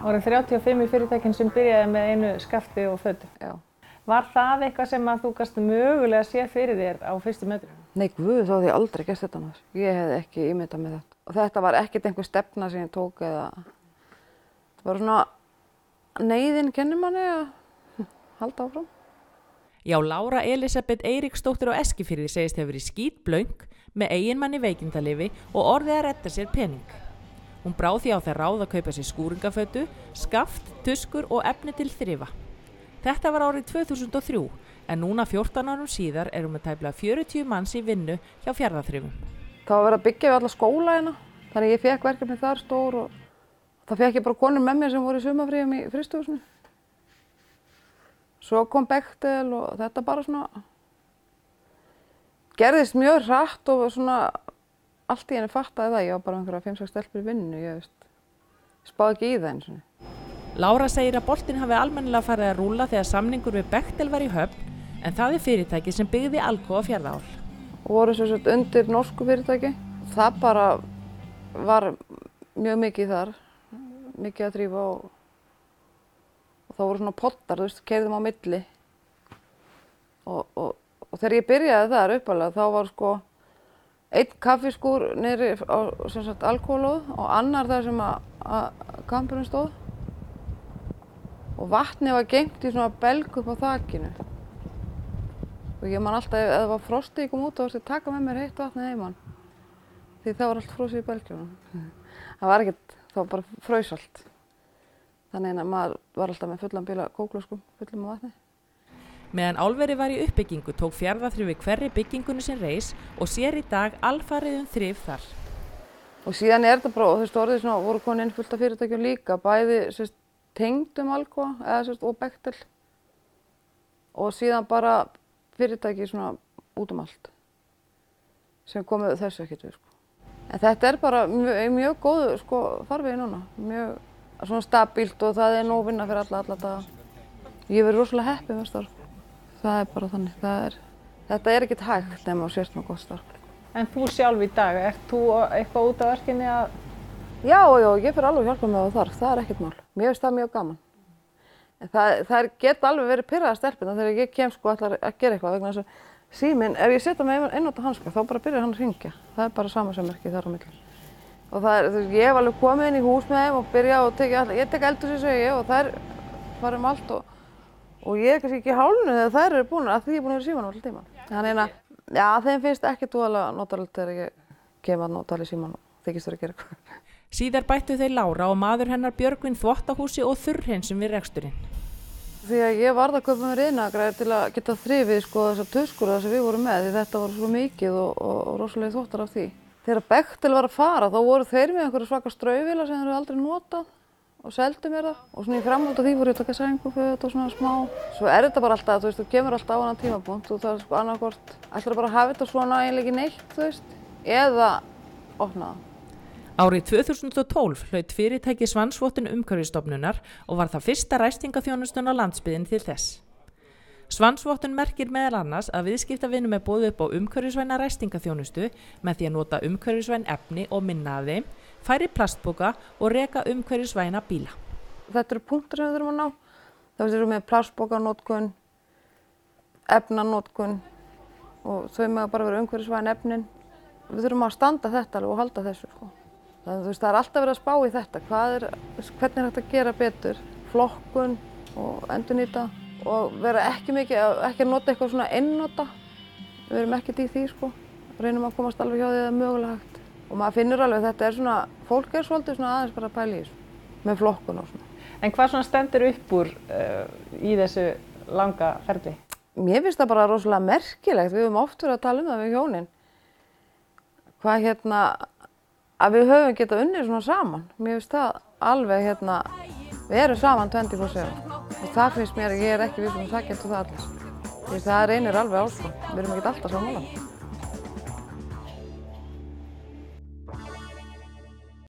Árið 35 í fyrirtækinu sem byrjaði með einu skafti og fötum. Já. Var það eitthvað sem að þú gast mögulega sé fyrir þér á fyrstu metrunum? Nei, guð, þá hafði ég aldrei gert þetta náður. Ég hefði ekki ímyndað með þetta. Og þetta var ekkert einhver stefna sem ég tók eða... Það var svona... Neyðin kennir manni að halda áfram. Já, Lára Elísabet Eiríksdóttir á Eskifirði segist hefur verið skítblöng með eiginmanni veikindaleyfi og orðið að redda sér pening. Hún brá því á það ráð að kaupa sér skúringafötu, skaft, tuskur og efni til þrifa. Þetta var árið 2003 en núna 14 árum síðar erum við tæplega 40 manns í vinnu hjá Fjarðarþrifum. Það var verið að byggja við alla skóla hérna, þannig ég fekk verkefni þar stór og það fekk ég bara konur með mér sem voru í sumarfríum í frystihúsinu. Svo kom Bechtel og þetta bara svona gerðist mjög hratt og svona allt í henni fattaði það. Ég var bara einhverja 5-6 stelpur í vinnu, ég spáði ekki í það einu sinni. Lára segir að boltinn hafi almennilega farið að rúlla þegar samningur við Bechtel var í höfn en það er fyrirtæki sem byggði Alcoa Fjarðaál. Og voru svo sett undir norsku fyrirtæki. Það bara var mjög mikið þar, mikið að drífa og það voru svona pottar, þú veist, keyrðum á milli. Og þegar ég byrjaði þar uppalega þá var sko einn kaffiskúr niðri á sem sagt Alcoa-lóð og annar þar sem að kampurinn stóð. Og vatnið var geymt í svona belg upp á þakinu. Og ég man alltaf, ef það var frostið ég kom út og varst að taka með mér heitt vatnið heimann. Því það var allt frosið í belgjunum. Það var ekkert, það var bara fraus allt. Þannig að maður var alltaf með fullan bíla kóklöskum, fullum af vatni. Meðan álverið var í uppbyggingu tók Fjarðarþrif hverri byggingunni sem reis og sér í dag alfarið þrif þar. Og síðan þetta bara, og þú orðið svona, voru konið inn fullt af fyrirtækjum líka, bæði tengdum Alcoa og Bechtel. Og síðan bara fyrirtæki svona út allt sem komið þessu ekkert við. En þetta er bara mjög góð farvegi núna, mjög svona stabílt og það er nóg vinna fyrir alla daga. Ég verið rosalega heppin með starf. Það er bara þannig. Þetta er ekkert hægt nema að sést með gott starf. En þú sjálf í dag, ert þú eitthvað út af verkinni að... Já, ég fyrir alveg að hjálpa með það þarf, það er ekkert mál. Mér finnst það mjög gaman. En það geta alveg verið pirraðar stelpurnar þegar ég kem ætlar að gera eitthvað vegna þess að síminn, ef ég setja með einnota hanska þá bara byrjar hann að hringja. Það er bara samasemmerki þar á milli. Og ég hef alveg komið inn í hús með þeim og byrja og ég tek eldhúsið segi ég og þær fara allt og ég er kannski ekki í hálfinu þegar þær eru búin að því ég er búin að vera í símanum allan tímann. Þannig að, já, þeim finnst ekki dúalega notalegt þegar ég kem að notala í símanum og þykist vera að gera eitthvað. Síðar bættu þau Lára og maður hennar Björgvin þvottahúsi og þurrhreinsum við reksturinn. Því að ég varð að kaupa mér iðnaðargræði til að geta þrifið þessar tuskur sem við vorum með því þetta var svo mikið og rosalega þvottar af því. Þegar Bechtel var að fara þá voru þeir með einhverja svaka straufvélar sem þeir hefðu aldrei notað og seldu mér það. Og svona í framhaldi af því voru ég að taka sænguföt og svona smá. Svo er þetta bara alltaf, þú kemur alltaf á annan tímapunkt og það er annarkvort ætlar bara að hafa þetta svona eiginlega ekki neitt, eða opna það. Árið 2012 hlaut fyrirtæki Svansvottun Umhverfisstofnunar og var það fyrsta ræstingaþjónustun á landsbyggðinni til þess. Svansvottun merkir meðal annars að viðskiptavinum er boðið upp á umhverfisvæna ræstingaþjónustu með því að nota umhverfisvæn efni og minna af þeim, færi plastpoka og reka umhverfisvæna bíla. Þetta eru punktur sem við þurfum að ná. Það er með plastpokanotkun, efnanotkun og þau með bara vera umhverfisvæn efnin. Við þurfum að standa þetta og halda þessu. Það er alltaf verið að spá í þetta. Hvernig er hægt að gera betur? Flokkun og endurnýta og vera ekki að nota eitthvað svona einnota. Við erum ekkert í því Reynum að komast alveg hjá því að það er mögulega hægt. Og maður finnur alveg að þetta er svona, fólk er svolítið svona aðeins bara að pæla í þessu með flokkun og svona. En hvað svona stendur upp úr í þessu langa ferli? Mér finnst það bara rosalega merkilegt. Við höfum oft verið að tala það við hjónin. Hvað að við höfum getað unnið svona saman. Mér finnst það alveg við erum saman 24/7 og það finnst mér, ég er ekki viss að það getur það allir. Því það reynir alveg á við erum ekki alltaf sammála.